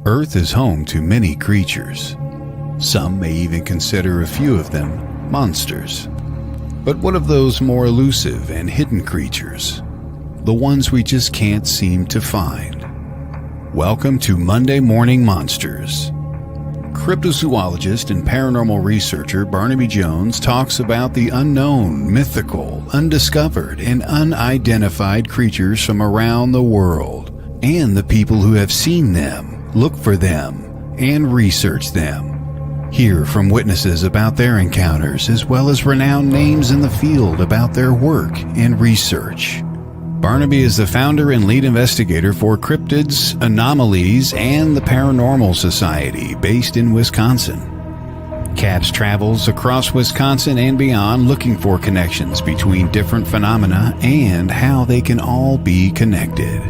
Earth is home to many creatures. Some may even consider a few of them monsters. But what of those more elusive and hidden creatures? The ones we just can't seem to find. Welcome to Monday Morning Monsters. Cryptozoologist and paranormal researcher Barnaby Jones talks about the unknown, mythical, undiscovered, and unidentified creatures from around the world, and the people who have seen them, look for them, and research them. Hear from witnesses about their encounters, as well as renowned names in the field about their work and research. Barnaby is the founder and lead investigator for Cryptids, Anomalies, and the Paranormal Society, based in Wisconsin. Caps travels across Wisconsin and beyond looking for connections between different phenomena and how they can all be connected.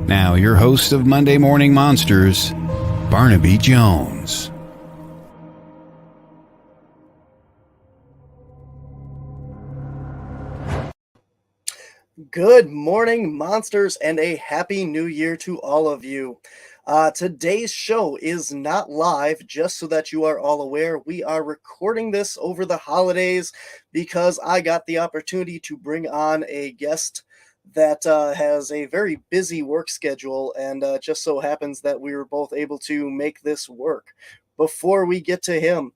Now, your host of Monday Morning Monsters, Barnaby Jones. Good morning, monsters, and a happy new year to all of you. Today's show is not live, just so that you are all aware. We are recording this over the holidays because I got the opportunity to bring on a guest that has a very busy work schedule, and just so happens that we were both able to make this work. Before we get to him,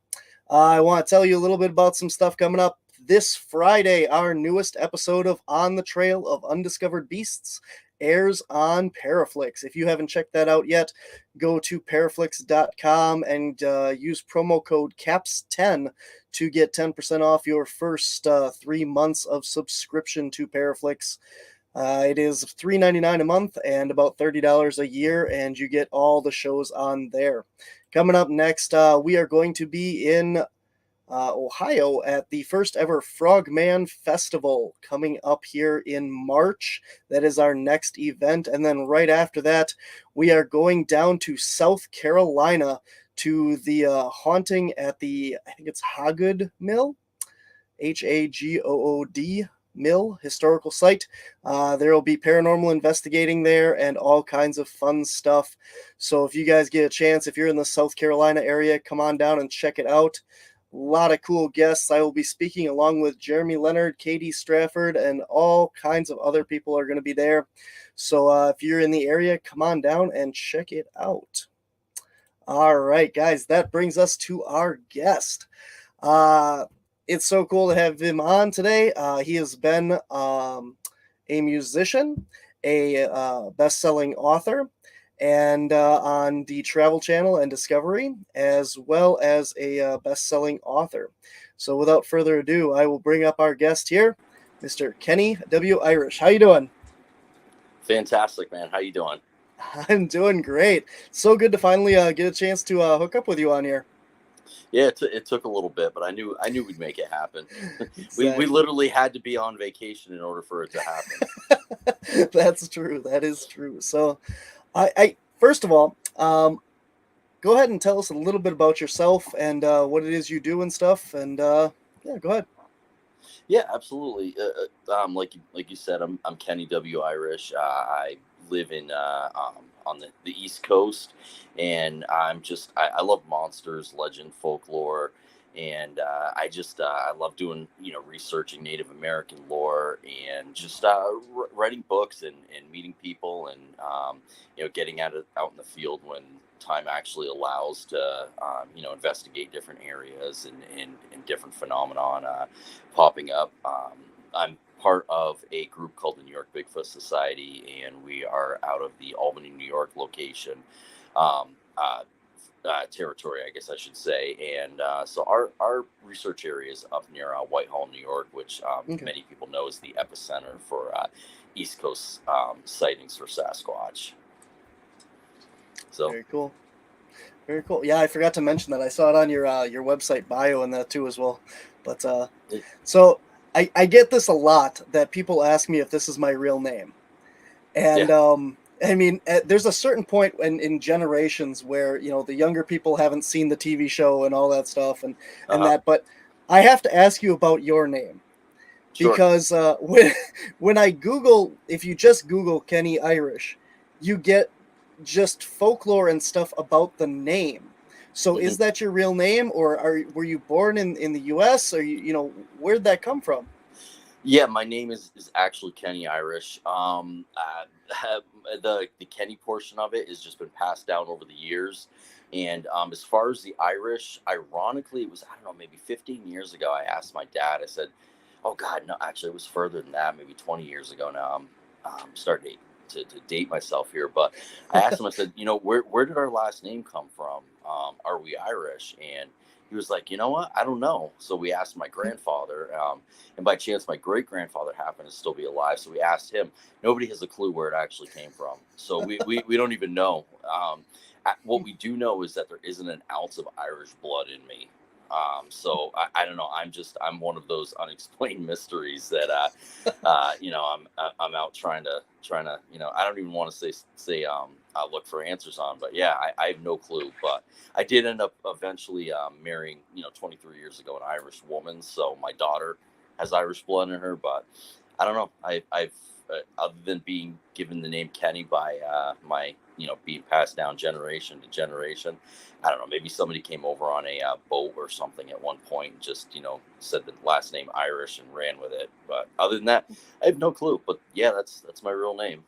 I want to tell you a little bit about some stuff coming up. This Friday, our newest episode of On the Trail of Undiscovered Beasts airs on Paraflix. If you haven't checked that out yet, go to paraflix.com and use promo code CAPS10 to get 10% off your first 3 months of subscription to Paraflix. It is $3.99 a month and about $30 a year, and you get all the shows on there. Coming up next, we are going to be in Ohio at the first ever Frogman Festival coming up here in March. That is our next event. And then right after that, we are going down to South Carolina to the haunting at the, I think it's Hagood Mill, Hagood Mill historical site. There will be paranormal investigating there and all kinds of fun stuff. So if you guys get a chance, if you're in the South Carolina area, come on down and check it out. A lot of cool guests. I will be speaking along with Jeremy Leonard, Katie Strafford, and all kinds of other people are going to be there. So if you're in the area, come on down and check it out. All right, guys, that brings us to our guest. It's so cool to have him on today. He has been a musician, a best-selling author, and on the Travel Channel and Discovery, as well as a best-selling author. So without further ado, I will bring up our guest here, Mr. Kenney W. Irish. How you doing? Fantastic, man. How you doing? I'm doing great. So good to finally get a chance to hook up with you on here. Yeah, it took a little bit, but I knew we'd make it happen. Exactly. we literally had to be on vacation in order for it to happen. That's true. That is true. So I first of all, go ahead and tell us a little bit about yourself and what it is you do and stuff. And yeah, go ahead. Yeah, absolutely. Like you said, I'm Kenney W. Irish. I live in on the East Coast, and I love monsters, legend, folklore, and I love doing researching Native American lore and just writing books and meeting people and getting out in the field when time actually allows to investigate different areas and different phenomenon popping up. I'm part of a group called the New York Bigfoot Society, and we are out of the Albany, New York location, territory, I guess I should say. And so our research area is up near Whitehall, New York, which many people know is the epicenter for East Coast sightings for Sasquatch. So very cool. Very cool. Yeah, I forgot to mention that. I saw it on your website bio and that too as well. But so I get this a lot, that people ask me if this is my real name. And I mean, there's a certain point in generations where, the younger people haven't seen the TV show and all that stuff and that. But I have to ask you about your name. Sure. Because when I Google, if you just Google Kenney Irish, you get just folklore and stuff about the name. So Mhm. is that your real name, or were you born in the US, or where'd that come from? Yeah, my name is actually Kenny Irish. The Kenny portion of it has just been passed down over the years, and as far as the Irish, ironically, it was, I don't know, maybe 15 years ago. I asked my dad. I said, "Oh God, no, actually, it was further than that. Maybe 20 years ago now. I'm starting to date myself here, but I asked him. I said, where did our last name come from? Are we Irish?" And he was like, "You know what? I don't know." So we asked my grandfather. And by chance, my great grandfather happened to still be alive. So we asked him. Nobody has a clue where it actually came from. So we don't even know. What we do know is that there isn't an ounce of Irish blood in me. So I don't know. I'm one of those unexplained mysteries that I'm out trying to I don't even want to say look for answers on. But yeah, I have no clue. But I did end up eventually marrying 23 years ago an Irish woman. So my daughter has Irish blood in her, but I don't know. I've other than being given the name Kenny by my being passed down generation to generation. I don't know. Maybe somebody came over on a boat or something at one point and just said the last name Irish and ran with it. But other than that, I have no clue. But yeah, that's my real name.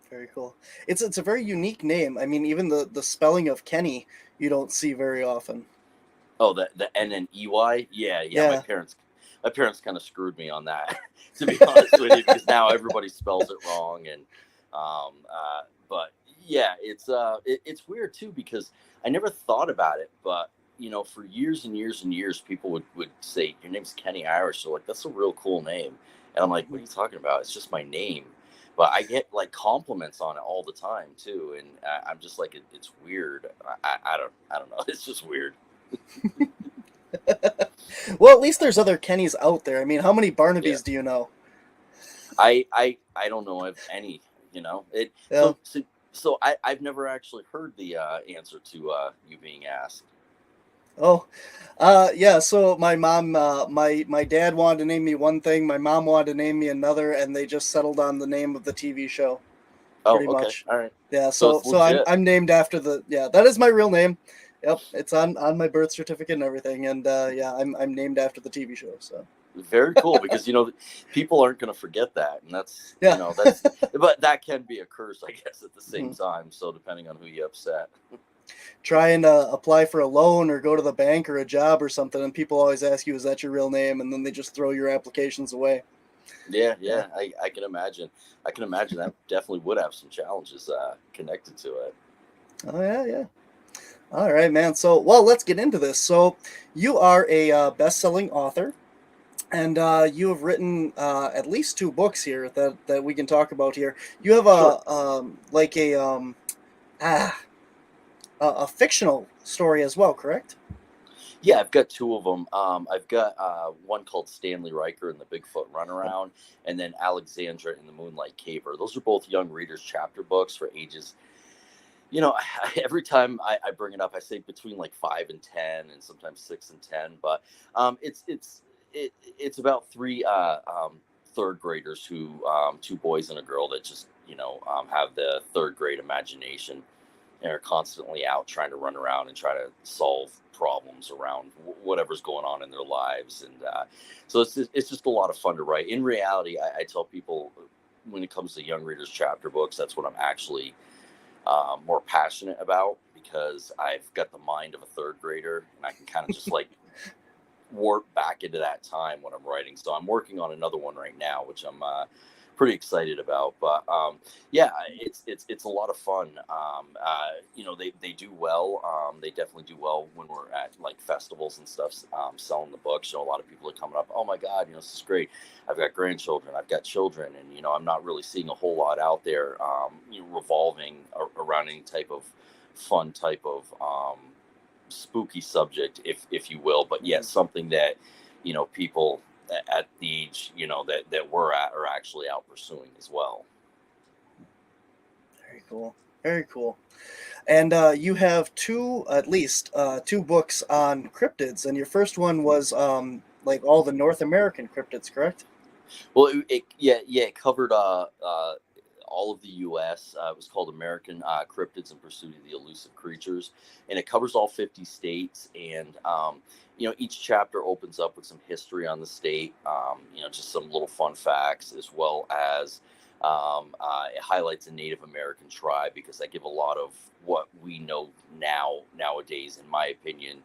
Very cool. It's a very unique name. I mean, even the spelling of Kenny you don't see very often. Oh, the N-N-E-Y. Yeah. My Yeah. parents kind of screwed me on that, to be honest with you, because now everybody spells it wrong. And but yeah, it's weird too, because I never thought about it, but for years and years and years, people would say your name's Kenny Irish. So like, that's a real cool name. And I'm like, what are you talking about? It's just my name. But I get like compliments on it all the time too, and I'm just like, it's weird. I don't know. It's just weird. Well, at least there's other Kennys out there. I mean, how many Yeah. Barnabys do you know? I don't know of any. It. Yeah. So I've never actually heard the answer to you being asked. Oh, yeah. So my mom, my dad wanted to name me one thing, my mom wanted to name me another, and they just settled on the name of the TV show, Oh, pretty okay, much. all right. Yeah. So So it's so I'm legit. I'm named after the yeah. That is my real name. Yep, it's on my birth certificate and everything, and yeah, I'm named after the TV show. So Very cool, because people aren't going to forget that, and that's yeah. but that can be a curse, I guess, at the same Mhm. time. So depending on who you upset. Try and apply for a loan or go to the bank or a job or something, and people always ask you, "Is that your real name?" And then they just throw your applications away. Yeah, Yeah. yeah, I can imagine. I can imagine that definitely would have some challenges connected to it. Oh yeah, yeah. All right, man. So, well, let's get into this. So, you are a best-selling author, and you have written at least two books here that we can talk about here. You have Sure. ah, a fictional story as well, correct? Yeah, I've got two of them. I've got one called Stanley Riker and the Bigfoot Runaround, and then Alexandra and the Moonlight Caver. Those are both young readers' chapter books for ages. Every time I bring it up, I say between like 5 and 10, and sometimes 6 and 10. But it's about three third graders two boys and a girl that just have the third grade imagination and are constantly out trying to run around and try to solve problems around whatever's going on in their lives. And so it's just a lot of fun to write. In reality, I tell people, when it comes to young readers chapter books, that's what I'm actually more passionate about, because I've got the mind of a third grader, and I can kind of just like warp back into that time when I'm writing. So I'm working on another one right now, which I'm pretty excited about. But yeah, it's a lot of fun. They do well. They definitely do well when we're at like festivals and stuff, selling the books. A lot of people are coming up. Oh my God, this is great. I've got grandchildren. I've got children, and I'm not really seeing a whole lot out there, revolving around any type of fun type of spooky subject, if you will, but yet something that people at the age that we're at are actually out pursuing as well. Very cool. Very cool. And you have at least two books on cryptids, and your first one was like all the North American cryptids, correct? Well, it covered all of the U.S. It was called American Cryptids in Pursuit of the Elusive Creatures, and it covers all 50 states. And each chapter opens up with some history on the state, just some little fun facts, as well as it highlights a Native American tribe, because I give a lot of what we know nowadays, in my opinion,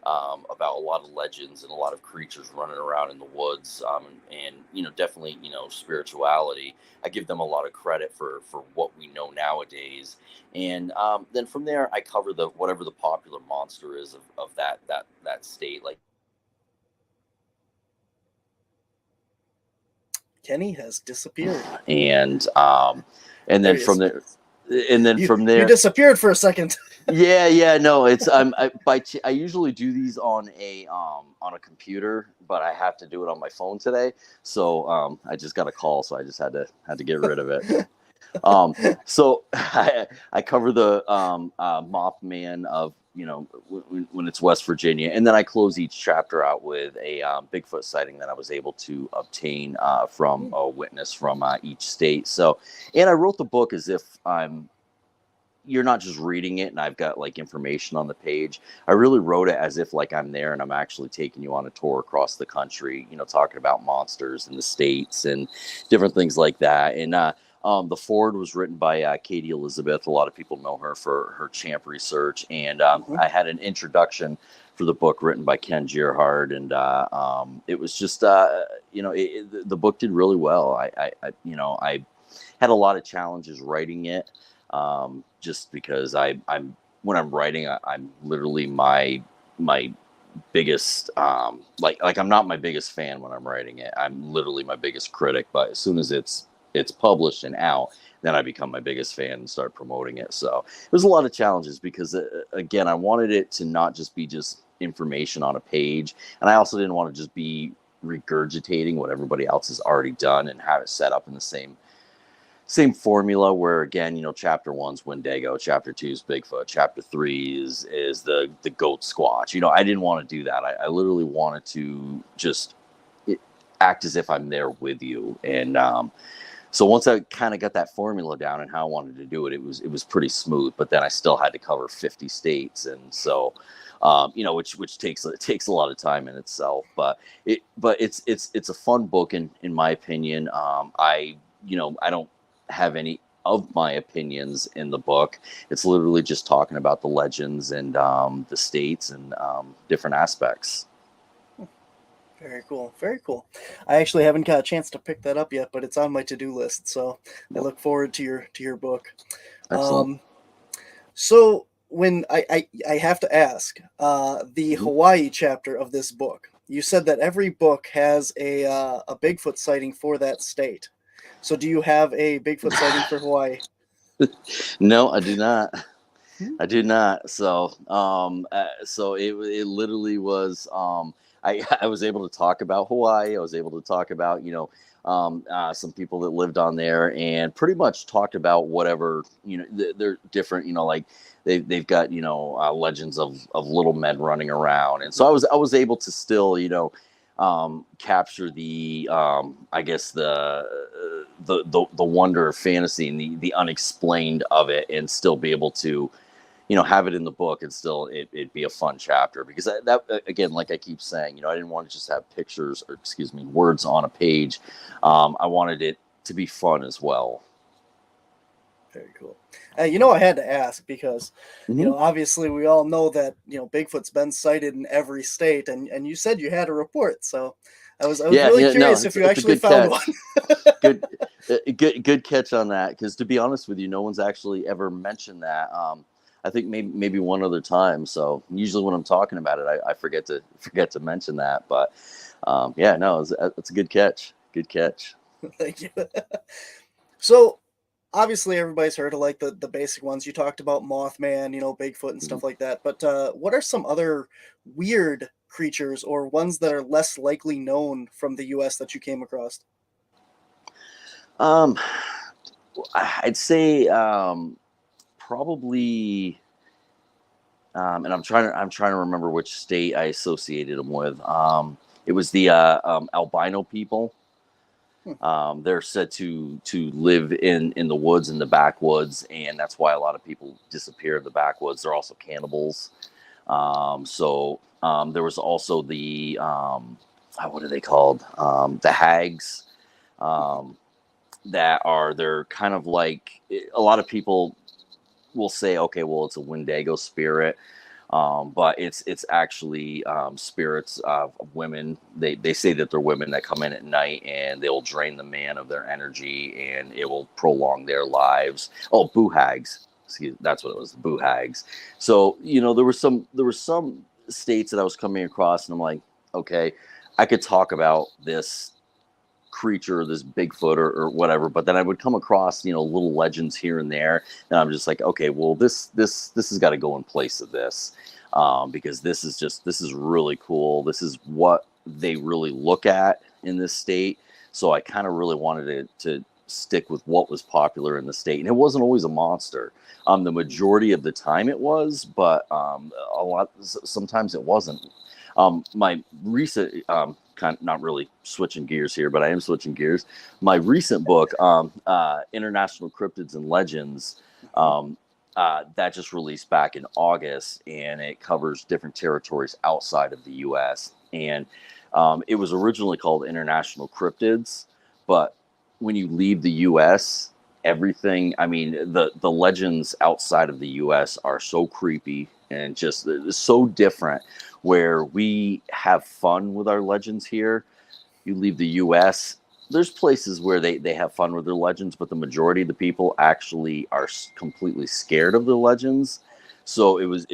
about a lot of legends and a lot of creatures running around in the woods, and definitely spirituality. I give them a lot of credit for what we know nowadays, and then from there I cover whatever the popular monster is of that state. Like, Kenny has disappeared. and There then he from is. there, and then from You there, disappeared for a second. yeah, no, it's I usually do these on a computer, but I have to do it on my phone today. So I just got a call, so I just had to get rid of it. So I cover the Mothman of when it's West Virginia, and then I close each chapter out with a Bigfoot sighting that I was able to obtain from a witness from each state. So, and I wrote the book as if you're not just reading it and I've got like information on the page. I really wrote it as if like I'm there and I'm actually taking you on a tour across the country, talking about monsters in the states and different things like that. And the foreword was written by Katie Elizabeth. A lot of people know her for her champ research. And I had an introduction for the book written by Ken Gerhard. And it was just, the book did really well. I had a lot of challenges writing it. Just because I'm when I'm writing, I'm literally my biggest like I'm not my biggest fan when I'm writing it. I'm literally my biggest critic. But as soon as it's published and out, then I become my biggest fan and start promoting it. So there's a lot of challenges because again, I wanted it to not just be just information on a page, and I also didn't want to just be regurgitating what everybody else has already done and have it set up in the same formula where, again, chapter 1's Wendigo, chapter 2 is Bigfoot, chapter 3 is the goat squatch. I didn't want to do that. I literally wanted to just act as if I'm there with you. And so once I kind of got that formula down and how I wanted to do it, it was pretty smooth. But then I still had to cover 50 states, and so which takes a lot of time in itself. But it's a fun book in my opinion. I don't have any of my opinions in the book. It's literally just talking about the legends and the states and different aspects. Very cool. Very cool. I actually haven't got a chance to pick that up yet, but it's on my to-do list. So I look forward to your book. Excellent. So when I have to ask, the Hawaii chapter of this book, you said that every book has a Bigfoot sighting for that state. So do you have a Bigfoot sighting for Hawaii? No, I do not. I do not. So it literally was. I was able to talk about Hawaii. I was able to talk about some people that lived on there, and pretty much talked about whatever they're different. Like they've got legends of little men running around, and so I was able to still capture the I guess the wonder of fantasy and the unexplained of it, and still be able to have it in the book and still it'd be a fun chapter, because that again, like I keep saying, I didn't want to just have pictures or words on a page. I wanted it to be fun as well. Very cool. I had to ask because, obviously we all know that, Bigfoot's been sighted in every state, and you said you had a report. So I was really curious if you actually found one. Good catch on that. Because to be honest with you, no one's actually ever mentioned that. I think maybe one other time. So usually when I'm talking about it, I forget to mention that. But it's a good catch. Good catch. Thank you. So obviously everybody's heard of like the basic ones. You talked about Mothman, Bigfoot and stuff like that. But what are some other weird creatures or ones that are less likely known from the U.S. that you came across? I'd say probably, and I'm trying to remember which state I associated them with. It was the albino people. They're said to live in the woods, in the backwoods, and that's why a lot of people disappear in the backwoods. They're also cannibals. There was also the what are they called? The hags. They're kind of like, a lot of people will say, okay, well, it's a Wendigo spirit. But it's actually spirits of women. They say that they're women that come in at night and they will drain the man of their energy and it will prolong their lives. Oh, boo hags. Excuse, that's what it was, boo hags. So there were some states that I was coming across, and I'm like, okay, I could talk about this creature, this Bigfoot or whatever, but then I would come across little legends here and there, and I'm just like, okay, well, this has got to go in place of this, because this is really cool. This is what they really look at in this state. So I kind of really wanted to stick with what was popular in the state, and it wasn't always a monster. The majority of the time it was, but sometimes it wasn't. My recent kind of, not really switching gears here, but I am switching gears. My recent book, International Cryptids and Legends, that just released back in August, and it covers different territories outside of the U.S. And it was originally called International Cryptids, but when you leave the U.S., everything, I mean, the legends outside of the U.S. are so creepy and just so different, where we have fun with our legends here. You leave the U.S., there's places where they have fun with their legends, but the majority of the people actually are completely scared of the legends. So it was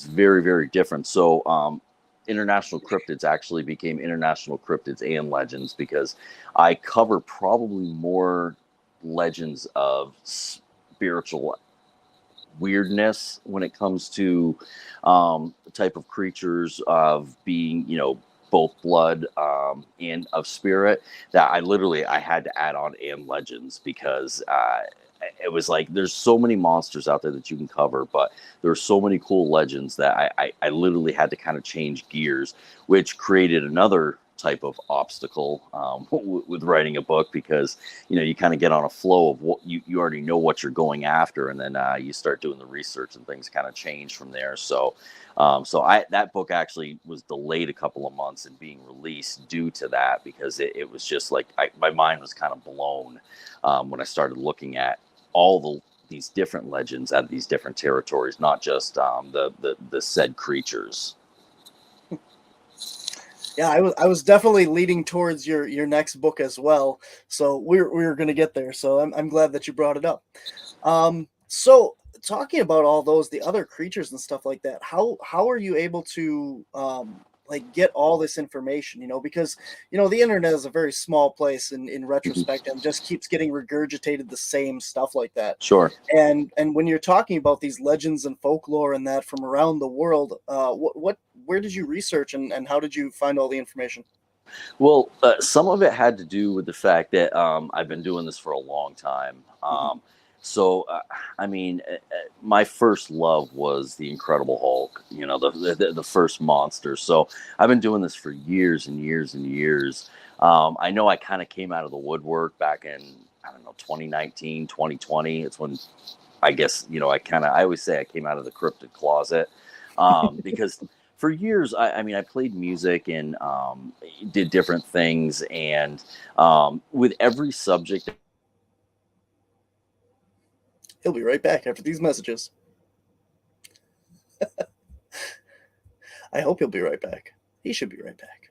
very, very different. So International Cryptids actually became International Cryptids and Legends, because I cover probably more legends of spiritual weirdness when it comes to the type of creatures of being, both blood and of spirit, that I had to add on and legends, because it was like, there's so many monsters out there that you can cover, but there's so many cool legends that I literally had to kind of change gears, which created another type of obstacle with writing a book, because you kind of get on a flow of what you already know what you're going after, and then you start doing the research and things kind of change from there. So that book actually was delayed a couple of months in being released due to that, because it was just like, my mind was kind of blown when I started looking at all these different legends out of these different territories, not just the said creatures. Yeah, I was definitely leading towards your next book as well. So we're gonna get there. So I'm glad that you brought it up. So talking about all the other creatures and stuff like that, how are you able to like get all this information? Because the internet is a very small place in retrospect, and just keeps getting regurgitated the same stuff like that. Sure. And when you're talking about these legends and folklore and that from around the world, where did you research, and how did you find all the information? Well, some of it had to do with the fact that I've been doing this for a long time. Mhm. I mean, my first love was the Incredible Hulk, the first monster. So I've been doing this for years and years and years. I know I kind of came out of the woodwork back in, I don't know, 2019, 2020. It's when, I guess, I always say I came out of the cryptid closet, because for years, I mean, I played music and did different things. And with every subject, He'll be right back after these messages. I hope he'll be right back. He should be right back.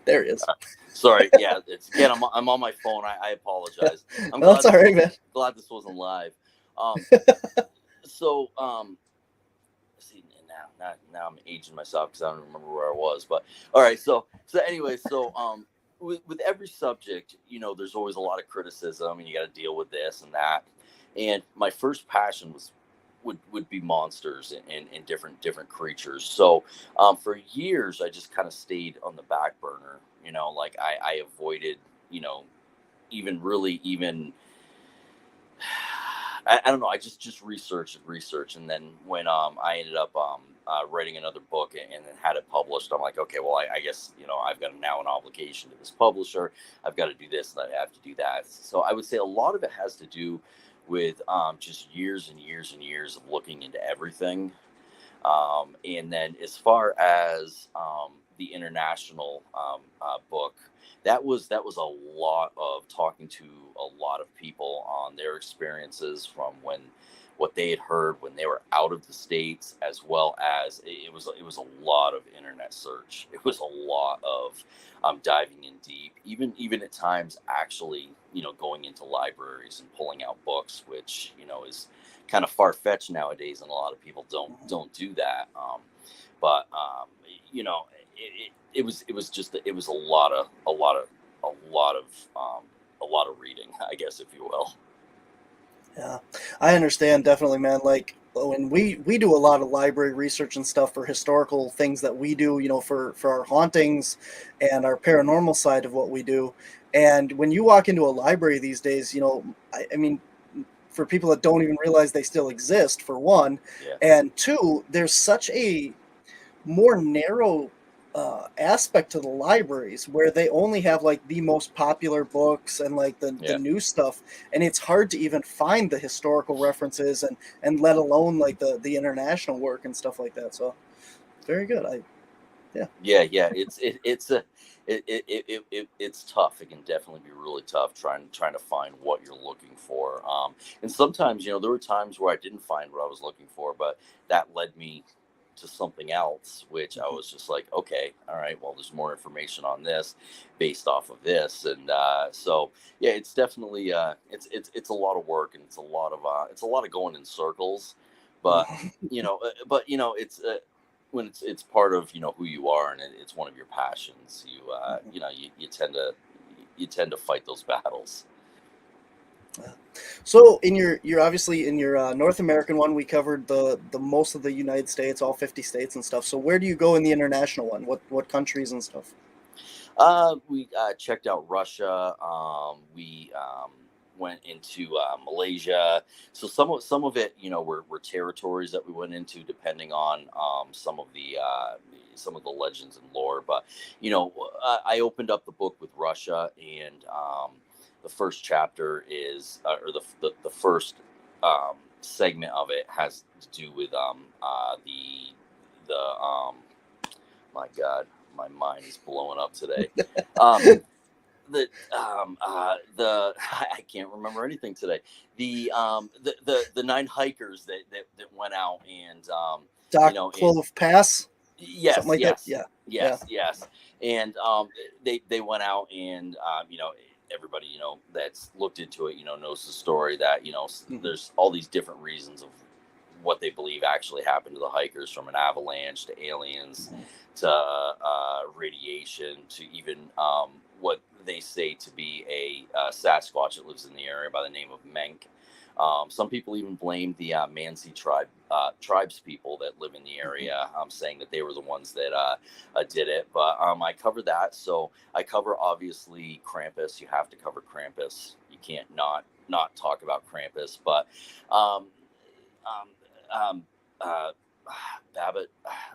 There he is. sorry, yeah, it's again, I'm on my phone. I apologize. I'm No, it's all right, man. glad this wasn't live. See, now I'm aging myself because I don't remember where I was. But all right, so anyway, with every subject, there's always a lot of criticism, and you got to deal with this and that. And my first passion would be monsters and different creatures. So for years, I just kind of stayed on the back burner. Like I avoided, even really even I don't know. I just researched and researched, and then when I ended up writing another book and then had it published, I'm like, okay, well, I guess I've got now an obligation to this publisher. I've got to do this and I have to do that. So I would say a lot of it has to do with just years and years and years of looking into everything. And then as far as the international book, that was a lot of talking to a lot of people on their experiences from what they had heard when they were out of the States, as well as it was a lot of internet search. It was a lot of diving in deep, even at times actually going into libraries and pulling out books, which is kind of far-fetched nowadays, and a lot of people don't do that. But it was just it was a lot of reading, I guess, if you will. Yeah, I understand definitely, man. Like when we do a lot of library research and stuff for historical things that we do, for our hauntings and our paranormal side of what we do. And when you walk into a library these days, I mean, for people that don't even realize they still exist, for one, Yeah. and two, there's such a more narrow aspect to the libraries where they only have like the most popular books and like the new stuff, and it's hard to even find the historical references and let alone like the international work and stuff like that. So very good. It's tough. It can definitely be really tough trying to find what you're looking for. And sometimes there were times where I didn't find what I was looking for, but that led me to something else, which I was just like, okay, all right, well, there's more information on this based off of this. And so yeah, it's definitely it's a lot of work, and it's a lot of going in circles, but it's when it's part of who you are, and it's one of your passions. You tend to fight those battles. So you're obviously in your North American one, we covered the most of the United States, all 50 states and stuff. So where do you go in the international one? What countries and stuff? We checked out Russia. We went into Malaysia. So some of it, were territories that we went into, depending on some of the legends and lore. But I opened up the book with Russia, and the first chapter is, or the first segment of it has to do with my God, my mind is blowing up today. I can't remember anything today. The 9 hikers that went out and Clove Pass. Yes, something like yes, that. yes. And they went out, and everybody that's looked into it knows the story that there's all these different reasons of what they believe actually happened to the hikers, from an avalanche to aliens to radiation to even what they say to be a Sasquatch that lives in the area by the name of Menk. Some people even blame the Mansi tribes people that live in the area, saying that they were the ones that did it. But I cover that. So I cover, obviously, Krampus. You have to cover Krampus. You can't not talk about Krampus. But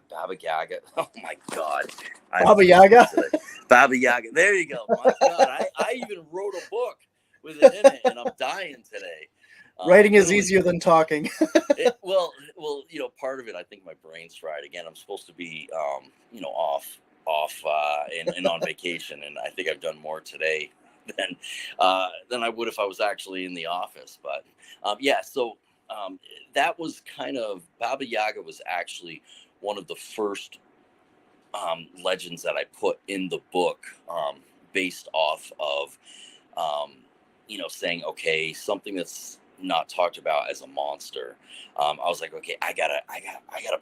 Baba Yaga. Oh my God. Baba Yaga. Baba Yaga. There you go. My God. I even wrote a book with it in it, and I'm dying today. Writing is easier than talking. Well, part of it, I think my brain's fried. Again, I'm supposed to be, off and on vacation, and I think I've done more today than I would if I was actually in the office. But so that was kind of, Baba Yaga was actually one of the first legends that I put in the book, based off of saying, okay, something that's not talked about as a monster. I was like, okay, I gotta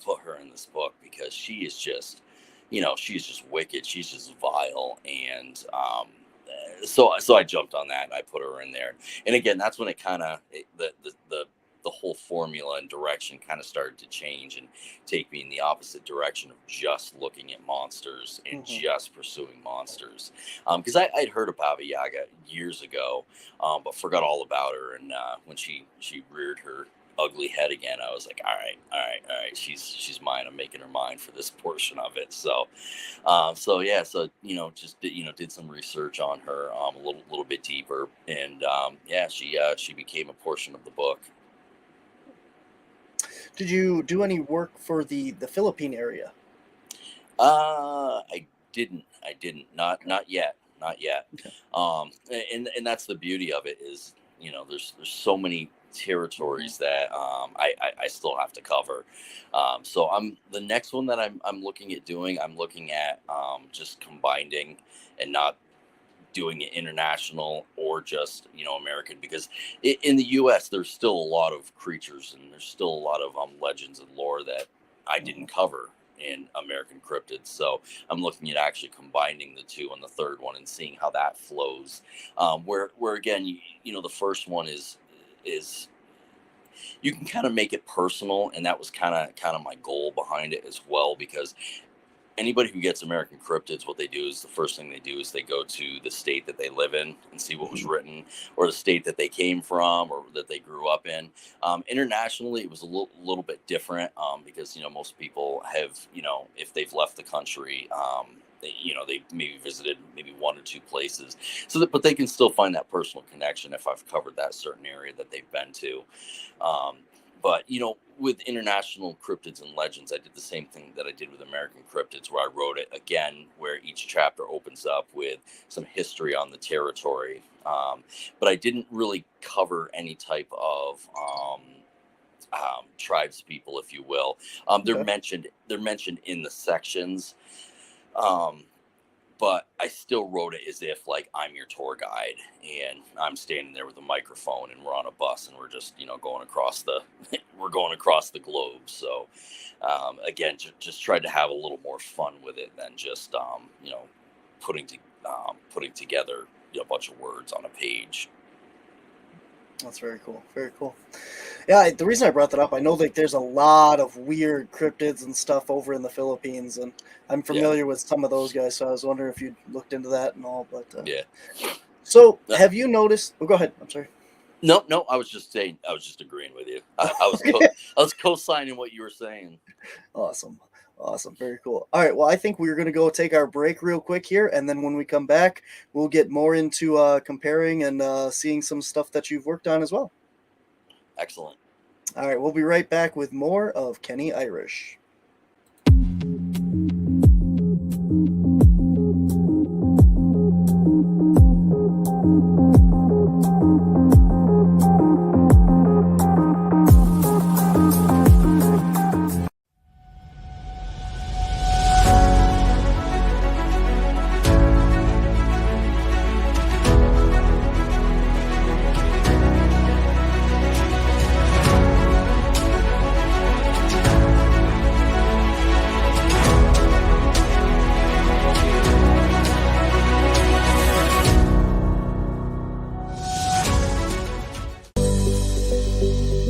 put her in this book, because she is just, she's just wicked. She's just vile. And so I jumped on that and I put her in there. And again, that's when it kind of, the the whole formula and direction kind of started to change and take me in the opposite direction of just looking at monsters and just pursuing monsters. Because I'd heard of Baba Yaga years ago, but forgot all about her. And when she reared her ugly head again, I was like, all right, she's mine. I'm making her mine for this portion of it. So just did some research on her a little bit deeper, and she became a portion of the book. Did you do any work for the Philippine area? I didn't. Not yet. Okay. And that's the beauty of it is, there's so many territories that I still have to cover. So the next one that I'm looking at doing, I'm looking at just combining and not doing it international or just American, because in the U.S. there's still a lot of creatures and there's still a lot of legends and lore that I didn't cover in American cryptids. So I'm looking at actually combining the two on the third one and seeing how that flows. Where again, the first one is you can kind of make it personal, and that was kind of my goal behind it as well, because anybody who gets American cryptids, what they do is the first thing they do is they go to the state that they live in and see what was written, or the state that they came from or that they grew up in. Internationally, it was a little bit different, because most people have, if they've left the country, they maybe visited maybe one or two places, but they can still find that personal connection if I've covered that certain area that they've been to. But with international cryptids and legends, I did the same thing that I did with American cryptids, where I wrote it again, where each chapter opens up with some history on the territory. But I didn't really cover any type of tribespeople, if you will. They're mentioned in the sections. But I still wrote it as if like I'm your tour guide and I'm standing there with a microphone and we're on a bus and we're just, going across the globe. So, again, just tried to have a little more fun with it than just, putting together a bunch of words on a page. That's very cool. Very cool. Yeah, the reason I brought that up, I know that there's a lot of weird cryptids and stuff over in the Philippines, and I'm familiar with some of those guys, so I was wondering if you looked into that and all. But So, have you noticed? Oh, go ahead. I'm sorry. No, I was just agreeing with you. I was co-signing what you were saying. Awesome. Very cool. All right. Well, I think we're going to go take our break real quick here. And then when we come back, we'll get more into comparing and seeing some stuff that you've worked on as well. Excellent. All right. We'll be right back with more of Kenney Irish.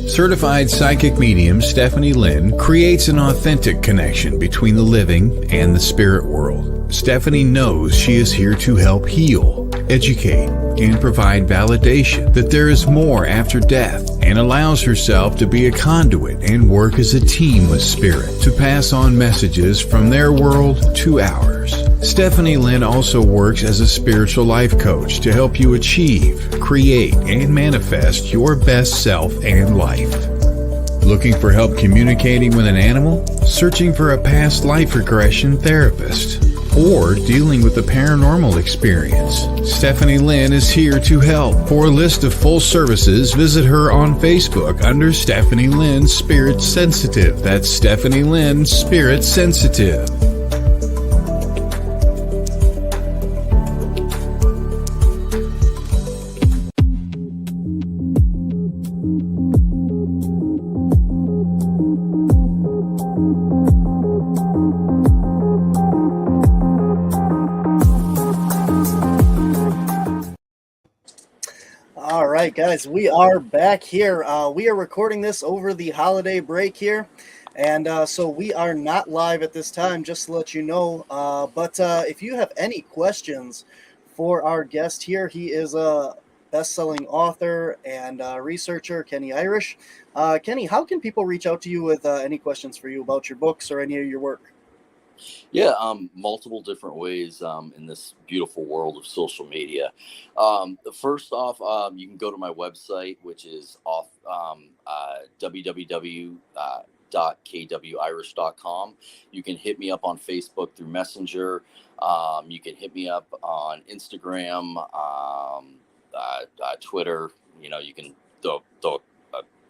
Certified psychic medium Stephanie Lynn creates an authentic connection between the living and the spirit world. Stephanie knows she is here to help heal, educate, and provide validation that there is more after death, and allows herself to be a conduit and work as a team with spirit to pass on messages from their world to ours. Stephanie Lynn also works as a spiritual life coach to help you achieve, create, and manifest your best self and life. Looking for help communicating with an animal? Searching for a past life regression therapist? Or dealing with a paranormal experience? Stephanie Lynn is here to help. For a list of full services, visit her on Facebook under Stephanie Lynn Spirit Sensitive. That's Stephanie Lynn Spirit Sensitive. right, guys, we are back here. We are recording this over the holiday break here, and so we are not live at this time, just to let you know. But if you have any questions for our guest here, he is a best-selling author and researcher, Kenney Irish. Kenney, how can people reach out to you with any questions for you about your books or any of your work? Yeah, multiple different ways in this beautiful world of social media. First off, you can go to my website, which is off www.kwirish.com. You can hit me up on Facebook through Messenger. You can hit me up on Instagram, Twitter. You can throw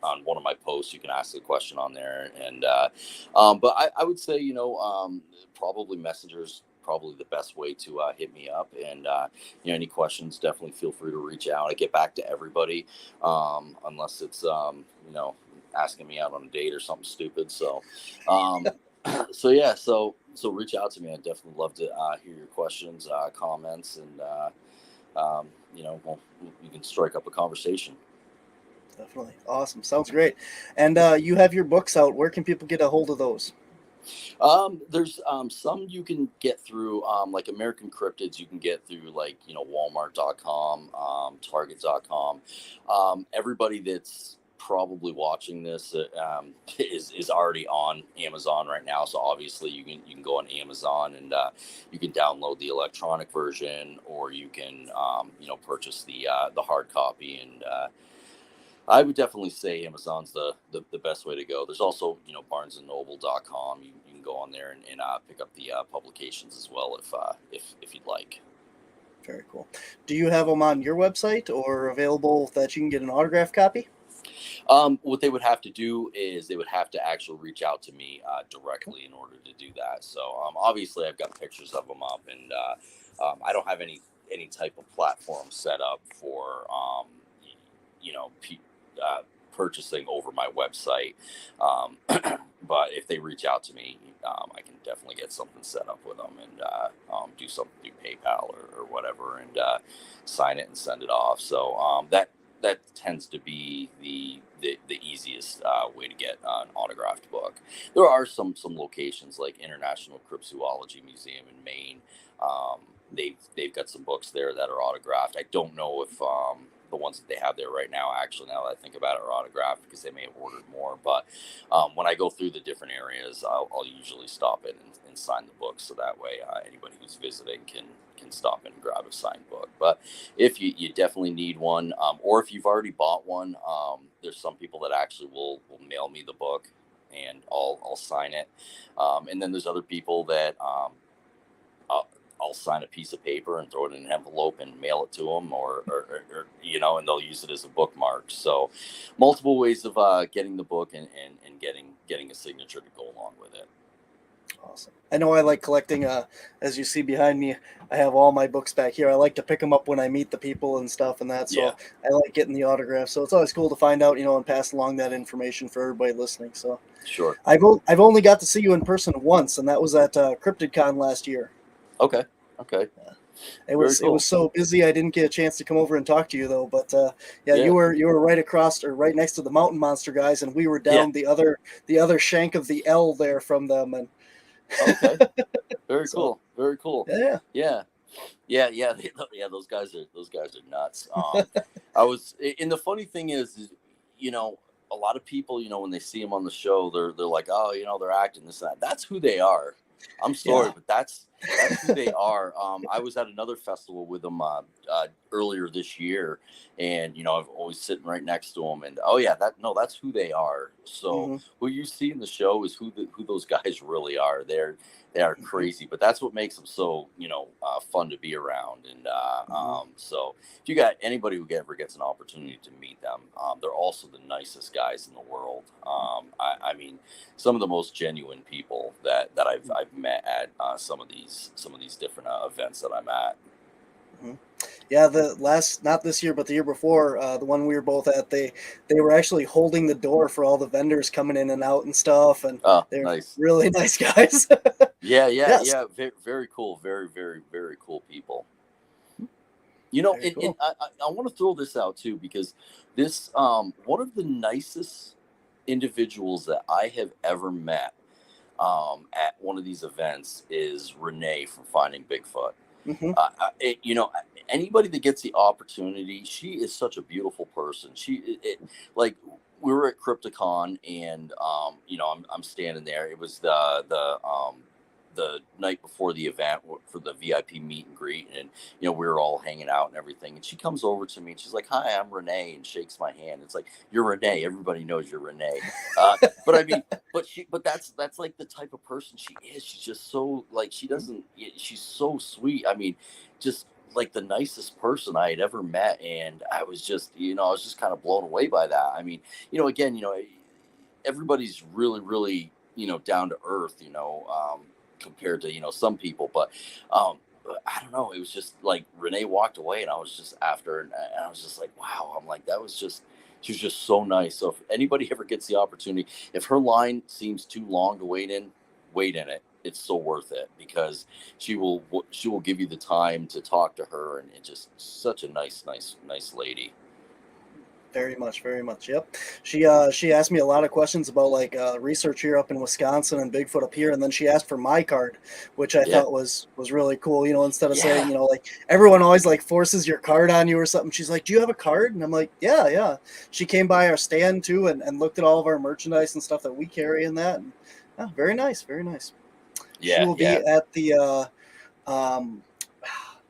on one of my posts, you can ask a question on there. And but I would say, probably Messenger's probably the best way to hit me up. And any questions, definitely feel free to reach out. I get back to everybody, unless it's asking me out on a date or something stupid. So so yeah, so reach out to me. I'd definitely love to hear your questions, comments, and we can strike up a conversation. Definitely. Awesome. Sounds great. And you have your books out. Where can people get a hold of those? There's some you can get through, like American Cryptids, you can get through like, Walmart.com, Target.com. Everybody that's probably watching this is already on Amazon right now. So obviously you can go on Amazon and you can download the electronic version, or you can purchase the hard copy. And I would definitely say Amazon's the best way to go. There's also, barnesandnoble.com. You can go on there and pick up the publications as well if you'd like. Very cool. Do you have them on your website or available that you can get an autographed copy? What they would have to do is they would have to actually reach out to me directly in order to do that. So obviously I've got pictures of them up, and I don't have any type of platform set up for purchasing over my website. But if they reach out to me, I can definitely get something set up with them and do something through PayPal or whatever, and sign it and send it off. So that tends to be the easiest way to get an autographed book. There are some locations like International Cryptozoology Museum in Maine. They've got some books there that are autographed. I don't know if the ones that they have there right now, actually, now that I think about it, are autographed, because they may have ordered more. But when I go through the different areas, I'll usually stop in and sign the book, so that way anybody who's visiting can stop in and grab a signed book. But if you definitely need one, or if you've already bought one, there's some people that actually will mail me the book, and I'll sign it. And then there's other people that I'll sign a piece of paper and throw it in an envelope and mail it to them, or and they'll use it as a bookmark. So multiple ways of getting the book and getting a signature to go along with it. Awesome. I know I like collecting, as you see behind me, I have all my books back here. I like to pick them up when I meet the people and stuff and that. So yeah. I like getting the autographs. So it's always cool to find out, and pass along that information for everybody listening. So sure. I've only got to see you in person once, and that was at CryptidCon last year. Okay. Yeah. It was so busy I didn't get a chance to come over and talk to you though. But yeah, you were right across, or right next to the mountain monster guys, and we were down the other shank of the L there from them. And okay, very cool, very cool. Yeah. Those guys are nuts. And the funny thing is, a lot of people, when they see them on the show, they're like, oh, they're acting this and that. That's who they are. I'm sorry, but that's who they are. I was at another festival with them earlier this year, and I've always sitting right next to them, and that's who they are. So who you see in the show is who those guys really are. They are crazy, but that's what makes them so fun to be around. And so if you got anybody who ever gets an opportunity to meet them, they're also the nicest guys in the world. I mean, some of the most genuine people that I've met at some of these different events that I'm at. Yeah, not this year, but the year before, the one we were both at, they were actually holding the door for all the vendors coming in and out and stuff, and they're nice. Really nice guys. Yeah. Very cool. Very, very, very cool people. Very And cool. I want to throw this out too, because this one of the nicest individuals that I have ever met at one of these events is Renee from Finding Bigfoot. Hmm. Anybody that gets the opportunity, she is such a beautiful person. Like, we were at Crypticon, and I'm standing there. It was the night before the event for the VIP meet and greet, and we were all hanging out and everything. And she comes over to me and she's like, "Hi, I'm Renee," and shakes my hand. It's like, "You're Renee. Everybody knows you're Renee." But I mean, but that's like the type of person she is. She's just so, like, she's so sweet. I mean, just like the nicest person I had ever met, and I was just kind of blown away by that. I mean, again, everybody's really, really, down to earth, compared to some people, but um I don't know, it was just like Renee walked away, and I was just after, and I was just like, wow. I'm like, that was just she was just so nice. So if anybody ever gets the opportunity, if her line seems too long to wait in it. It's so worth it, because she will give you the time to talk to her, and it's just such a nice lady. Very much, very much. Yep. She asked me a lot of questions about like research here up in Wisconsin and Bigfoot up here, and then she asked for my card, which I Yeah, thought was really cool. Instead of saying, yeah, like everyone always like forces your card on you or something. She's like, "Do you have a card?" And I'm like, "Yeah, yeah." She came by our stand too and looked at all of our merchandise and stuff that we carry in that. And, yeah, very nice, very nice. She yeah, will be yeah. at the um,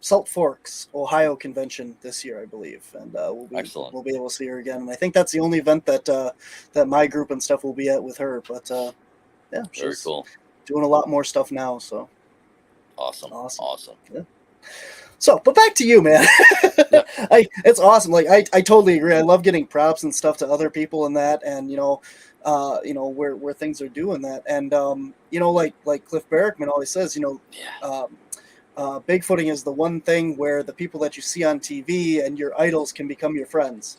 Salt Forks, Ohio convention this year, I believe, and Excellent. we'll be able to see her again. And I think that's the only event that my group and stuff will be at with her. But yeah, Very she's cool. doing a lot more stuff now, so Awesome. awesome. Awesome. Yeah. So, but back to you, man. Yeah. It's awesome. Like I totally agree. I love getting props and stuff to other people and that, and where things are doing that, and like Cliff Barrickman always says, Yeah. Bigfooting is the one thing where the people that you see on TV and your idols can become your friends.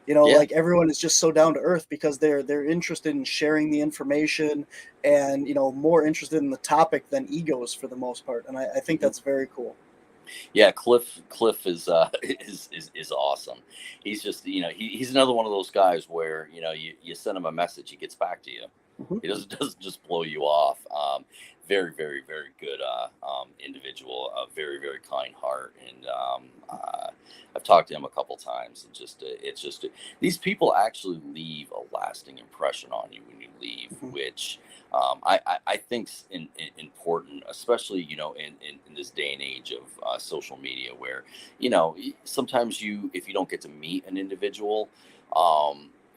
Yeah. Like everyone is just so down to earth because they're interested in sharing the information and more interested in the topic than egos for the most part. And I think Mhm. that's very cool. Yeah, Cliff is is awesome. He's just, he's another one of those guys where, you send him a message, he gets back to you. Hmm. He doesn't just blow you off. Very, very, very good individual, a very, very kind heart, and I've talked to him a couple times, and it's just these people actually leave a lasting impression on you when you leave, Hmm. which I think's important, especially in this day and age of social media, where sometimes if you don't get to meet an individual,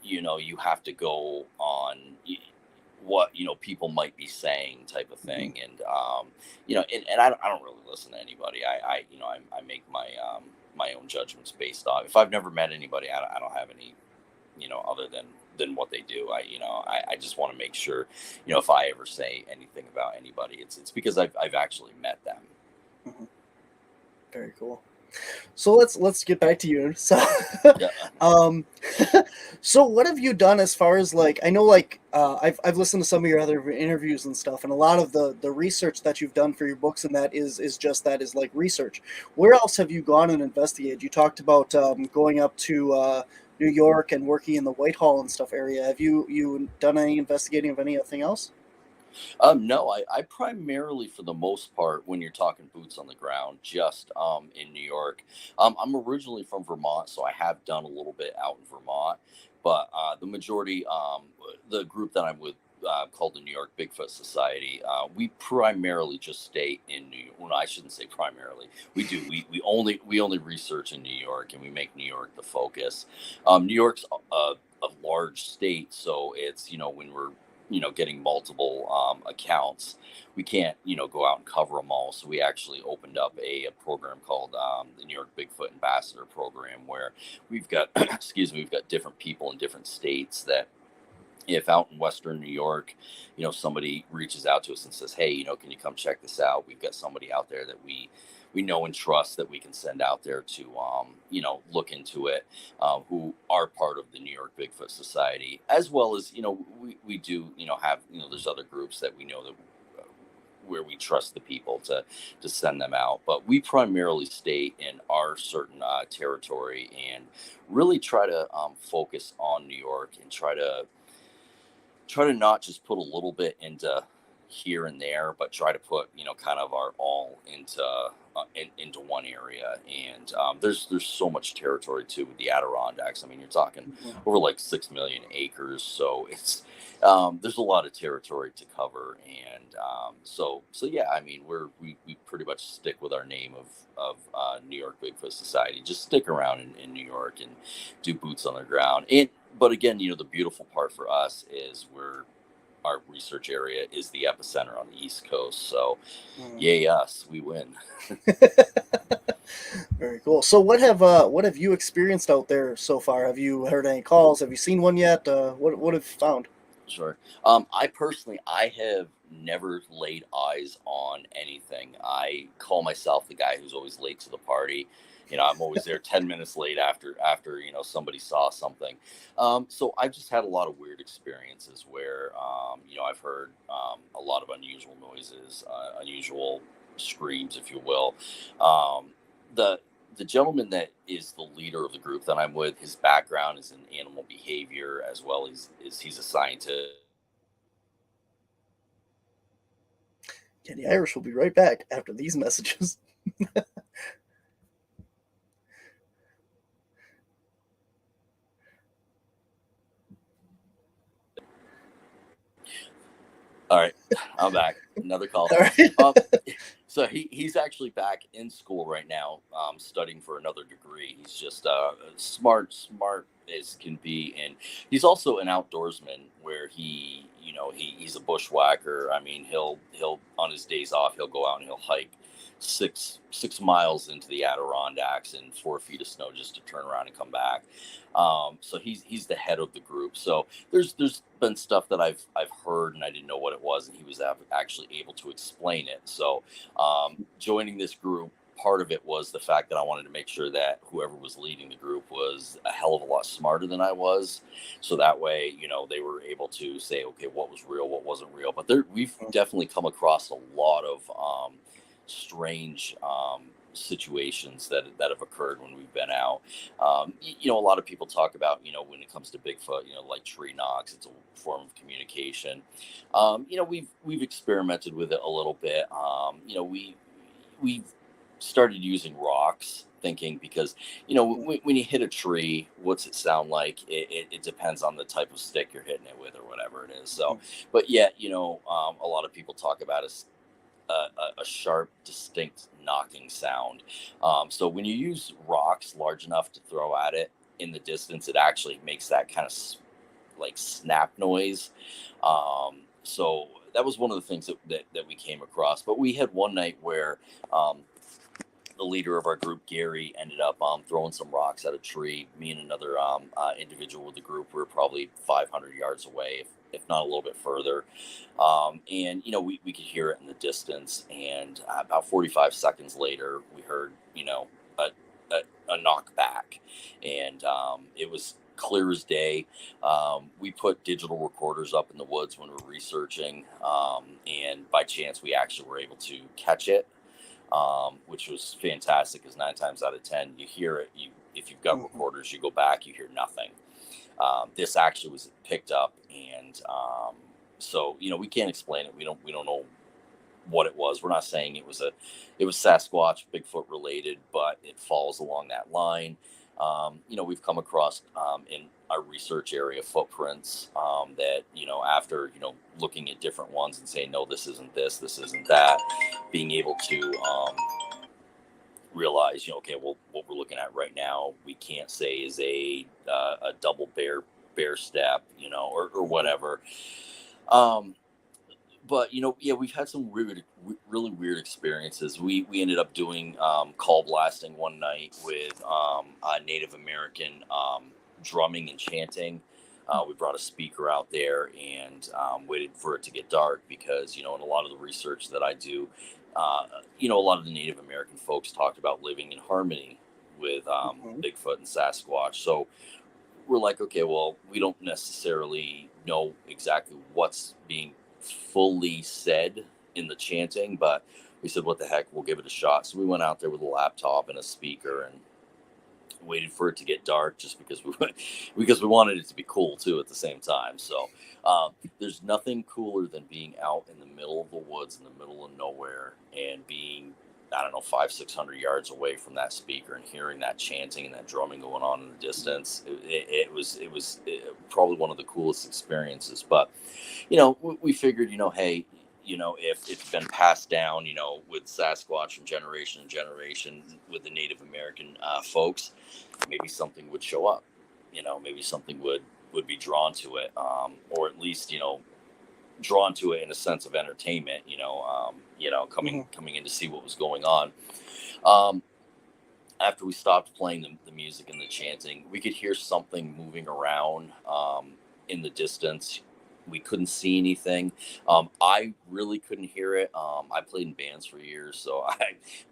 you have to go on what people might be saying, type of Hmm. thing. And and I don't really listen to anybody. I make my own judgments based off, if I've never met anybody, I don't have any other than what they do. I just want to make sure, if I ever say anything about anybody, it's because I've actually met them. Hmm. Very cool. So let's get back to you. So, Yeah. um, so what have you done as far as like I know like I've listened to some of your other interviews and stuff, and a lot of the research that you've done for your books and that is just that is like research. Where else have you gone and investigated? You talked about going up to New York and working in the Whitehall and stuff area. Have you done any investigating of anything else? No, I primarily, for the most part, when you're talking boots on the ground, just in New York. I'm originally from Vermont, so I have done a little bit out in Vermont, but the majority, the group that I'm with, called the New York Bigfoot Society, we primarily just stay in New York. Well, I shouldn't say primarily. We do. We only research in New York, and we make New York the focus. New York's a large state, so it's when we're getting multiple accounts, we can't go out and cover them all. So we actually opened up a program called the New York Bigfoot Ambassador Program, where we've got excuse me, we've got different people in different states that, if out in Western New York, somebody reaches out to us and says, "Hey, can you come check this out? We've got somebody out there that we know and trust, that we can send out there to look into it, who are part of the New York Bigfoot Society, as well as we do have there's other groups that we know that where we trust the people to send them out. But we primarily stay in our certain territory and really try to focus on New York and try to not just put a little bit into here and there, but try to put kind of our all into one area. And there's so much territory too with the Adirondacks. I mean, you're talking Mhm. over like 6 million acres, so it's there's a lot of territory to cover. And so yeah, I mean, we pretty much stick with our name of New York Bigfoot Society. Just stick around in New York and do boots on the ground. And but again, the beautiful part for us is our research area is the epicenter on the East Coast. So, Mm. yay us, we win. Very cool. So what have you experienced out there so far? Have you heard any calls? Have you seen one yet? What have you found? Sure. I have never laid eyes on anything. I call myself the guy who's always late to the party. I'm always there 10 minutes late after somebody saw something. So I've just had a lot of weird experiences where, I've heard a lot of unusual noises, unusual screams, if you will. The the gentleman that is the leader of the group that I'm with, his background is in animal behavior as well as he's a scientist. Kenny Irish will be right back after these messages. All right, I'm back. Another call. All right. Um, so he's actually back in school right now, studying for another degree. He's just smart as can be, and he's also an outdoorsman where he's a bushwhacker. I mean, he'll on his days off he'll go out and he'll hike 6 miles into the Adirondacks in 4 feet of snow just to turn around and come back. So he's the head of the group. So there's been stuff that I've heard and I didn't know what it was, and he was actually able to explain it. So joining this group, part of it was the fact that I wanted to make sure that whoever was leading the group was a hell of a lot smarter than I was. So that way, they were able to say, okay, what was real, what wasn't real. But we've definitely come across a lot of strange situations that have occurred when we've been out. A lot of people talk about, when it comes to Bigfoot, like tree knocks, it's a form of communication. We've experimented with it a little bit. We've started using rocks, thinking because when you hit a tree, what's it sound like? It depends on the type of stick you're hitting it with or whatever it is. So, but yet, a lot of people talk about a sharp, distinct knocking sound. So when you use rocks large enough to throw at it in the distance, it actually makes that kind of like snap noise. So that was one of the things that we came across. But we had one night where the leader of our group, Gary, ended up throwing some rocks at a tree. Me and another individual with the group were probably 500 yards away, if not a little bit further. And we could hear it in the distance. And about 45 seconds later, we heard a knock back, and it was clear as day. We put digital recorders up in the woods when we were researching, and by chance we actually were able to catch it, which was fantastic because 9 times out of 10 you hear it. If you've got recorders, you go back, you hear nothing. This actually was picked up, and so we can't explain it. We don't know what it was. We're not saying it was Sasquatch, Bigfoot related, but it falls along that line. We've come across in our research area footprints that after looking at different ones and saying, no, this isn't this isn't that, being able to realize, okay, well, what we're looking at right now, we can't say is a double bear step, or whatever. But yeah, we've had some really weird experiences. We ended up doing call blasting one night with a Native American drumming and chanting. We brought a speaker out there and waited for it to get dark because in a lot of the research that I do, a lot of the Native American folks talked about living in harmony with Bigfoot and Sasquatch. So we're like, okay, well, we don't necessarily know exactly what's being fully said in the chanting, but we said, what the heck, we'll give it a shot. So we went out there with a laptop and a speaker and waited for it to get dark, just because we wanted it to be cool too at the same time. So there's nothing cooler than being out in the middle of the woods, in the middle of nowhere, and being, I don't know, 500-600 yards away from that speaker and hearing that chanting and that drumming going on in the distance. It was probably one of the coolest experiences. But we figured, hey, if it's been passed down, with Sasquatch from generation to generation with the Native American folks, maybe something would show up. Maybe something would be drawn to it, or at least drawn to it in a sense of entertainment. Coming in to see what was going on. After we stopped playing the music and the chanting, we could hear something moving around in the distance. We couldn't see anything. I really couldn't hear it. I played in bands for years, so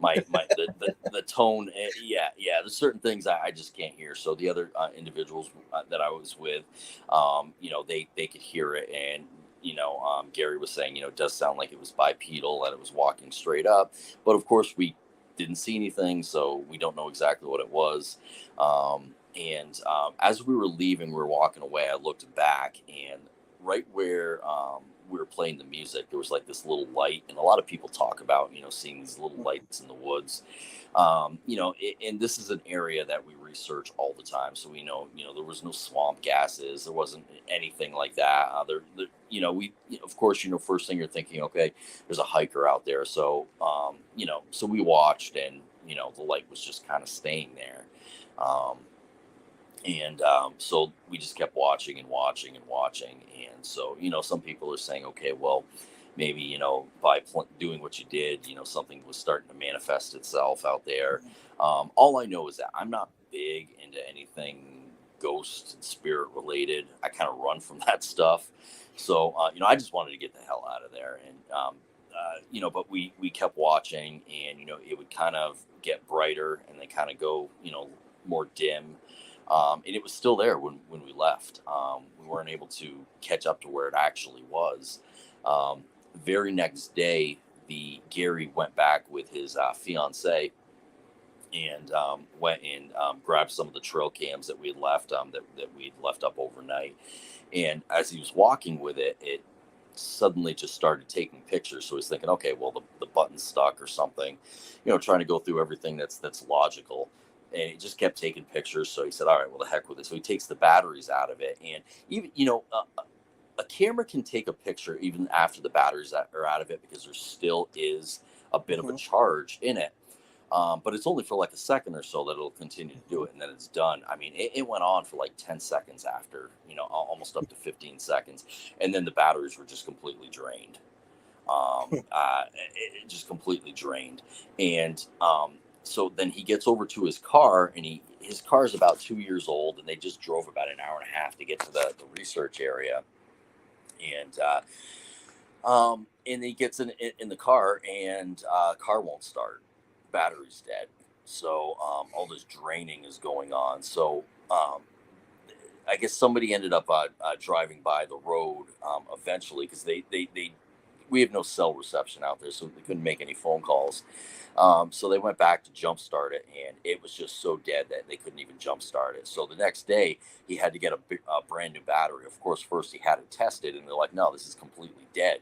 the tone. There's certain things I just can't hear. So the other individuals that I was with, they could hear it, and Gary was saying, it does sound like it was bipedal, that it was walking straight up, but of course we didn't see anything, so we don't know exactly what it was. As we were leaving, we were walking away, I looked back, and right where we were playing the music, there was like this little light, and a lot of people talk about seeing these little lights in the woods. And this is an area that we research all the time, so we know there was no swamp gases, there wasn't anything like that. We of course, first thing you're thinking, okay, there's a hiker out there, so so we watched, and the light was just kind of staying there. So we just kept watching and watching and watching. And so, some people are saying, okay, well, maybe, by doing what you did, something was starting to manifest itself out there. All I know is that I'm not big into anything ghost and spirit related. I kind of run from that stuff. So, I just wanted to get the hell out of there. And, but we kept watching, and, it would kind of get brighter and then kind of go, more dim. And it was still there when we left. We weren't able to catch up to where it actually was. Very next day, Gary went back with his fiance and went and grabbed some of the trail cams that we had left, that we'd left up overnight. And as he was walking with it, it suddenly just started taking pictures. So he's thinking, okay, well, the button's stuck or something, trying to go through everything that's logical. And he just kept taking pictures. So he said, all right, well, the heck with it. So he takes the batteries out of it. And even, a camera can take a picture even after the batteries are out of it, because there still is a bit of a charge in it. But it's only for like a second or so that it'll continue to do it, and then it's done. I mean, it went on for like 10 seconds after, almost up to 15 seconds. And then the batteries were just completely drained. It just completely drained. And, so then he gets over to his car, and his car is about 2 years old, and they just drove about an hour and a half to get to the research area. And he gets in the car, and car won't start. Battery's dead. So all this draining is going on. So I guess somebody ended up driving by the road eventually, because we have no cell reception out there, so they couldn't make any phone calls. So they went back to jumpstart it, and it was just so dead that they couldn't even jumpstart it. So the next day, he had to get a brand new battery. Of course, first he had it tested, and they're like, no, this is completely dead.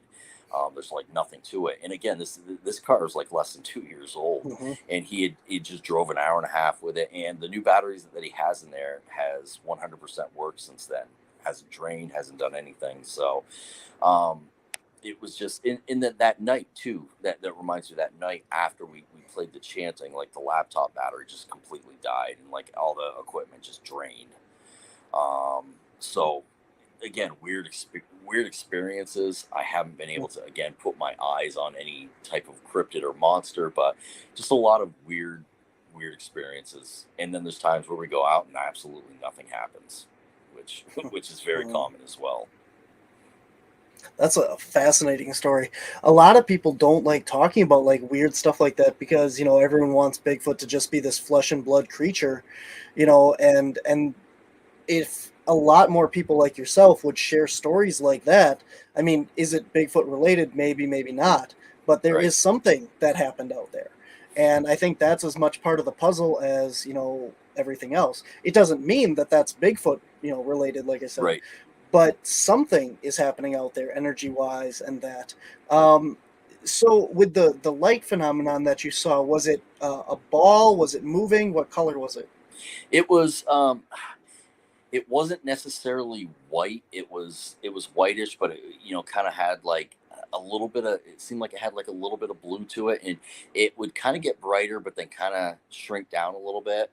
There's like nothing to it. And again, this car is like less than 2 years old, and he just drove an hour and a half with it. And the new batteries that he has in there has 100% worked since then. Hasn't drained, hasn't done anything. So, it was just in that night too, that reminds me of that night after we played the chanting, like the laptop battery just completely died, and like all the equipment just drained. So again, weird experiences. I haven't been able to, again, put my eyes on any type of cryptid or monster, but just a lot of weird experiences. And then there's times where we go out and absolutely nothing happens, which is very common as well. That's a fascinating story. A lot of people don't like talking about like weird stuff like that, because everyone wants Bigfoot to just be this flesh and blood creature, and if a lot more people like yourself would share stories like that. I mean, is it Bigfoot related? Maybe, maybe not. But there Right. is something that happened out there. And I think that's as much part of the puzzle as, everything else. It doesn't mean that that's Bigfoot, related, like I said, Right. but something is happening out there energy wise and that. Um, so with the light phenomenon that you saw, was it a ball? Was it moving? What color was it? It was it wasn't necessarily white. It was whitish, but it, kind of had like a little bit of. It seemed like it had like a little bit of blue to it, and it would kind of get brighter, but then kind of shrink down a little bit.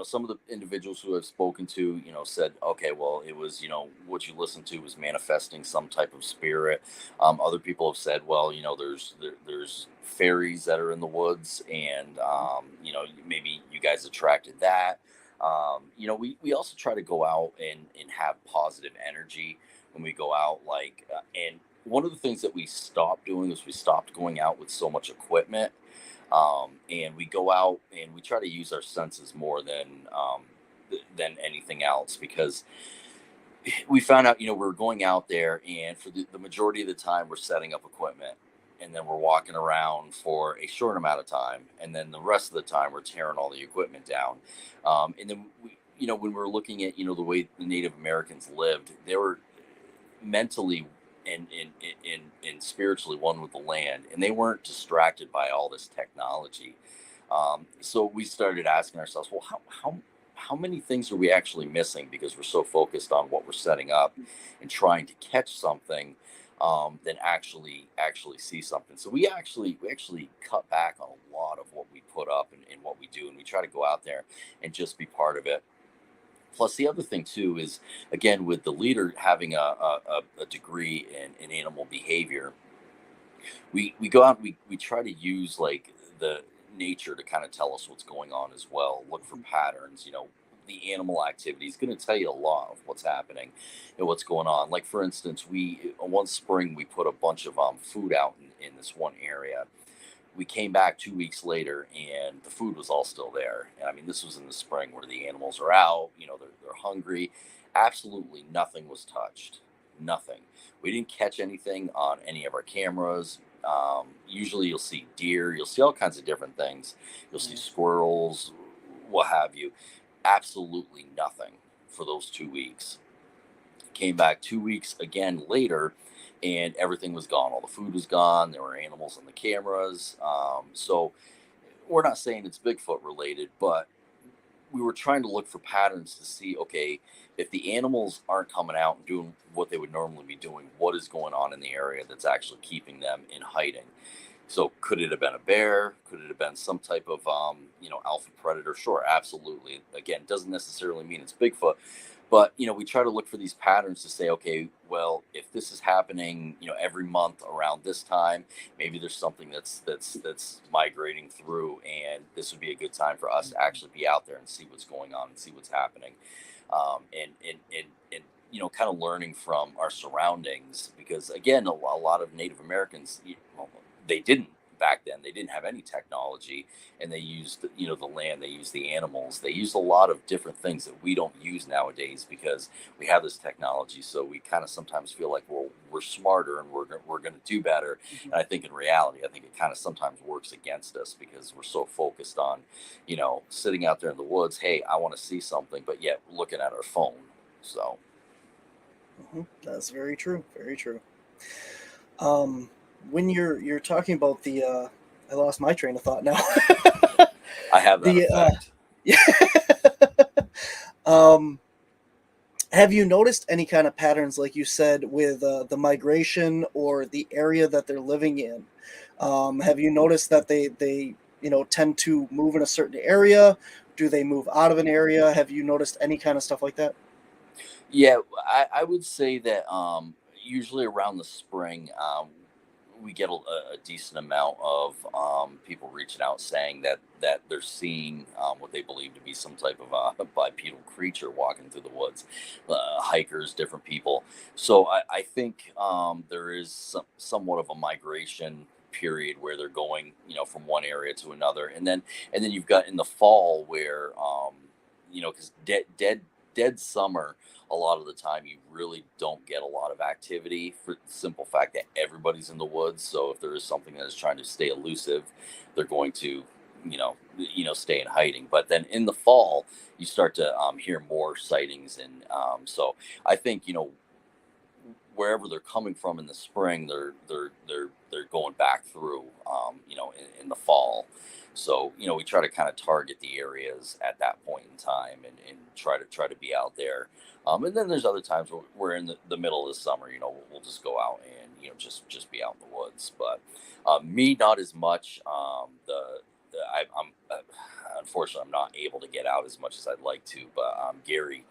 Some of the individuals who I've spoken to, said, okay, well, it was, what you listened to was manifesting some type of spirit. Other people have said, well, there's fairies that are in the woods, and maybe you guys attracted that. We also try to go out and have positive energy when we go out. And one of the things that we stopped doing is we stopped going out with so much equipment. And we go out and we try to use our senses more than anything else, because we found out, we're going out there, and for the majority of the time we're setting up equipment, and then we're walking around for a short amount of time, and then the rest of the time we're tearing all the equipment down. And then when we're looking at, the way the Native Americans lived, they were mentally and spiritually one with the land, and they weren't distracted by all this technology. So we started asking ourselves, well, how many things are we actually missing because we're so focused on what we're setting up and trying to catch something, than actually see something. So we actually cut back on a lot of what we put up and what we do, and we try to go out there and just be part of it. Plus, the other thing too is, again, with the leader having a degree in animal behavior, we go out and we try to use like the nature to kind of tell us what's going on as well. Look for patterns. The animal activity is going to tell you a lot of what's happening and what's going on. Like, for instance, we one spring we put a bunch of food out in this one area. We came back 2 weeks later, and the food was all still there. And I mean, this was in the spring where the animals are out, they're hungry. Absolutely nothing was touched. Nothing. We didn't catch anything on any of our cameras. Usually you'll see deer, you'll see all kinds of different things. You'll see squirrels, what have you. Absolutely nothing for those 2 weeks. Came back 2 weeks again later, and everything was gone. All the food was gone. There were animals on the cameras. So we're not saying it's Bigfoot related, but we were trying to look for patterns to see, okay, if the animals aren't coming out and doing what they would normally be doing, what is going on in the area that's actually keeping them in hiding? So could it have been a bear? Could it have been some type of, alpha predator? Sure, absolutely. Again, doesn't necessarily mean it's Bigfoot, but we try to look for these patterns to say, okay, well, if this is happening, every month around this time, maybe there's something that's migrating through, and this would be a good time for us to actually be out there and see what's going on and see what's happening, and kind of learning from our surroundings, because again, a lot of Native Americans, well, they didn't back then. They didn't have any technology, and they used the land, they used the animals, they used a lot of different things that we don't use nowadays because we have this technology. So we kind of sometimes feel like, well, we're smarter and we're going to do better. And I think in reality, I think it kind of sometimes works against us because we're so focused on sitting out there in the woods, hey, I want to see something, but yet looking at our phone. So That's very true. Very true. Um, when you're talking about I lost my train of thought now. I have that the effect. um, have you noticed any kind of patterns, like you said, with the migration or the area that they're living in? Have you noticed that they tend to move in a certain area? Do they move out of an area? Have you noticed any kind of stuff like that? Yeah, I would say that usually around the spring, we get a decent amount of people reaching out saying that they're seeing what they believe to be some type of bipedal creature walking through the woods, hikers, different people. So I think there is somewhat of a migration period where they're going, from one area to another, and then you've got in the fall where because dead summer, a lot of the time you really don't get a lot of activity for the simple fact that everybody's in the woods. So if there is something that is trying to stay elusive, they're going to, stay in hiding. But then in the fall, you start to hear more sightings, and so I think wherever they're coming from in the spring, they're going back through, in the fall. So we try to kind of target the areas at that point in time, and try to be out there. And then there's other times where we're in the middle of the summer. We'll just go out and just be out in the woods. But me, not as much. I'm unfortunately I'm not able to get out as much as I'd like to. But Gary,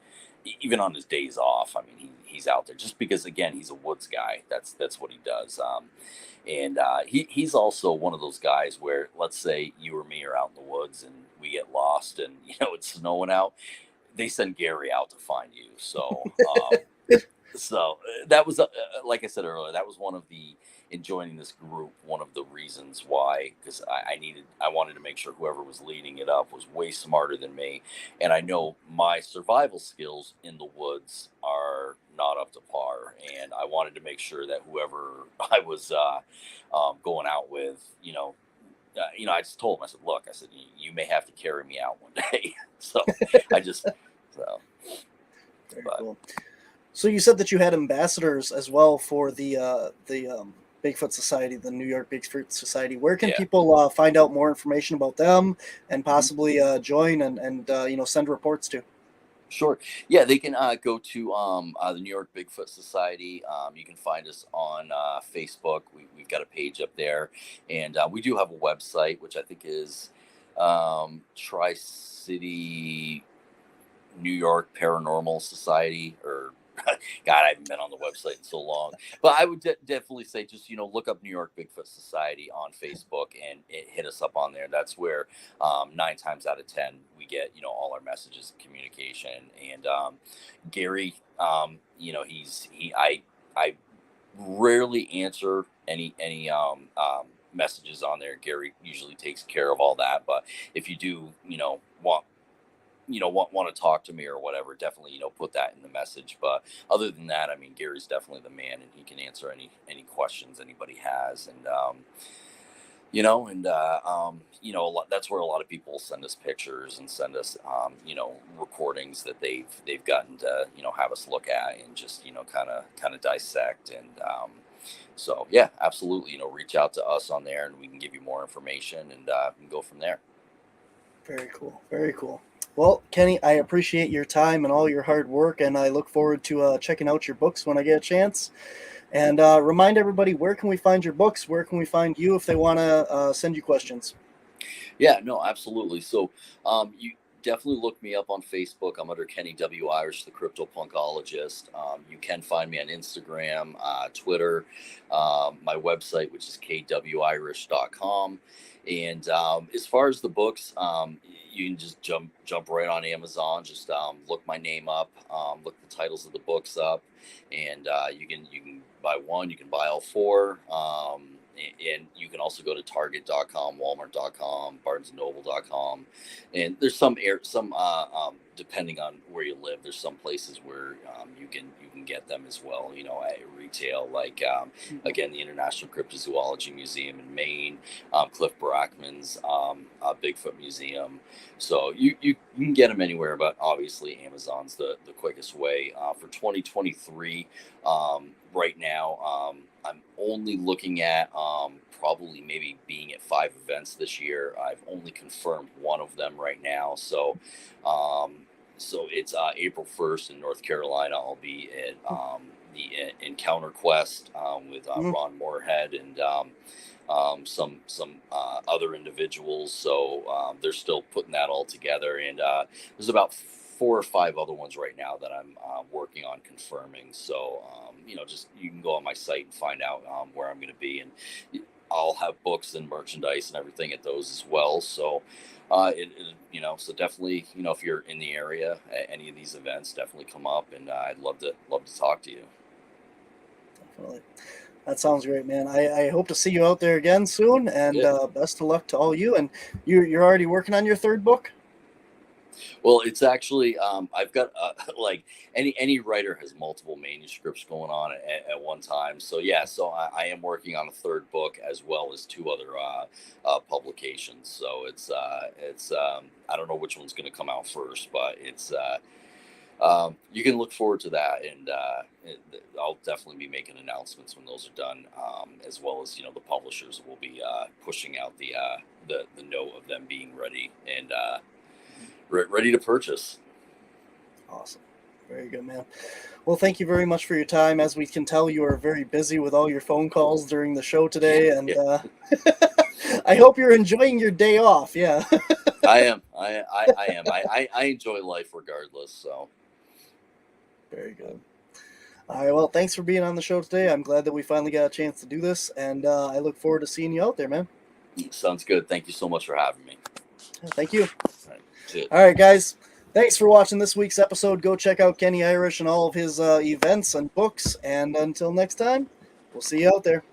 even on his days off, I mean, he's out there just because, again, he's a woods guy. That's what he does. And he's also one of those guys where, let's say you or me are out in the woods and we get lost, and it's snowing out. They send Gary out to find you. So so that was like I said earlier, that was one of the, in joining this group, one of the reasons why, because I wanted to make sure whoever was leading it up was way smarter than me, and I know my survival skills in the woods are not up to par, and I wanted to make sure that whoever I was going out with, I just told him, I said, look, I said, you may have to carry me out one day. So I just so. Very cool. So you said that you had ambassadors as well for the Bigfoot Society, the New York Bigfoot Society. Where can people find out more information about them and possibly join and send reports to? Sure. Yeah, they can go to the New York Bigfoot Society. You can find us on Facebook. We've got a page up there. And we do have a website, which I think is Tri-City New York Paranormal Society, or God, I haven't been on the website in so long. But I would definitely say just, look up New York Bigfoot Society on Facebook and hit us up on there. That's where 9 times out of 10 we get, all our messages and communication. And Gary, I rarely answer any messages on there. Gary usually takes care of all that. But if you do, want to talk to me or whatever, definitely put that in the message. But other than that, I mean, Gary's definitely the man, and he can answer any questions anybody has. And that's where a lot of people send us pictures and send us recordings that they've gotten to have us look at and just kind of dissect. And so yeah, absolutely, reach out to us on there and we can give you more information, and we can go from there. Very cool. Very cool. Well, Kenney, I appreciate your time and all your hard work, and I look forward to checking out your books when I get a chance. And remind everybody, where can we find your books? Where can we find you if they want to send you questions? Yeah, no, absolutely. So you definitely look me up on Facebook. I'm under Kenney W, the Cryptopunkologist. You can find me on Instagram, Twitter, my website, which is kwirish.com. And as far as the books, you can just jump right on Amazon. Just look my name up, look the titles of the books up, and you can buy one, you can buy all four. And you can also go to Target.com, Walmart.com, BarnesandNoble.com, and there's some depending on where you live, there's some places where you can get them as well. At retail, like again, the International Cryptozoology Museum in Maine, Cliff Brackman's Bigfoot Museum. So you can get them anywhere, but obviously Amazon's the quickest way. For 2023, right now, I'm only looking at probably maybe being at 5 events this year. I've only confirmed one of them right now. So it's April 1st in North Carolina. I'll be at the Encounter Quest with Ron Moorhead and some other individuals. So they're still putting that all together. And there's about 4 or 5 other ones right now that I'm working on confirming. So, just you can go on my site and find out where I'm going to be, and I'll have books and merchandise and everything at those as well. So, so definitely, if you're in the area at any of these events, definitely come up, and I'd love to talk to you. Definitely. That sounds great, man. I hope to see you out there again soon, and best of luck to all you. And you're already working on your 3rd book? Well, it's actually I've got like any writer has multiple manuscripts going on at one time. So yeah, so I am working on a third book as well as two other publications. So it's I don't know which one's going to come out first, but it's you can look forward to that, and I'll definitely be making announcements when those are done, as well as the publishers will be pushing out the note of them being ready and ready to purchase. Awesome. Very good, man. Well, thank you very much for your time. As we can tell, you are very busy with all your phone calls during the show today, and I hope you're enjoying your day off. Yeah. I am. I am. I enjoy life regardless. So. Very good. All right. Well, thanks for being on the show today. I'm glad that we finally got a chance to do this, and I look forward to seeing you out there, man. Sounds good. Thank you so much for having me. Thank you. All right, guys. Thanks for watching this week's episode. Go check out Kenney Irish and all of his events and books. And until next time, we'll see you out there.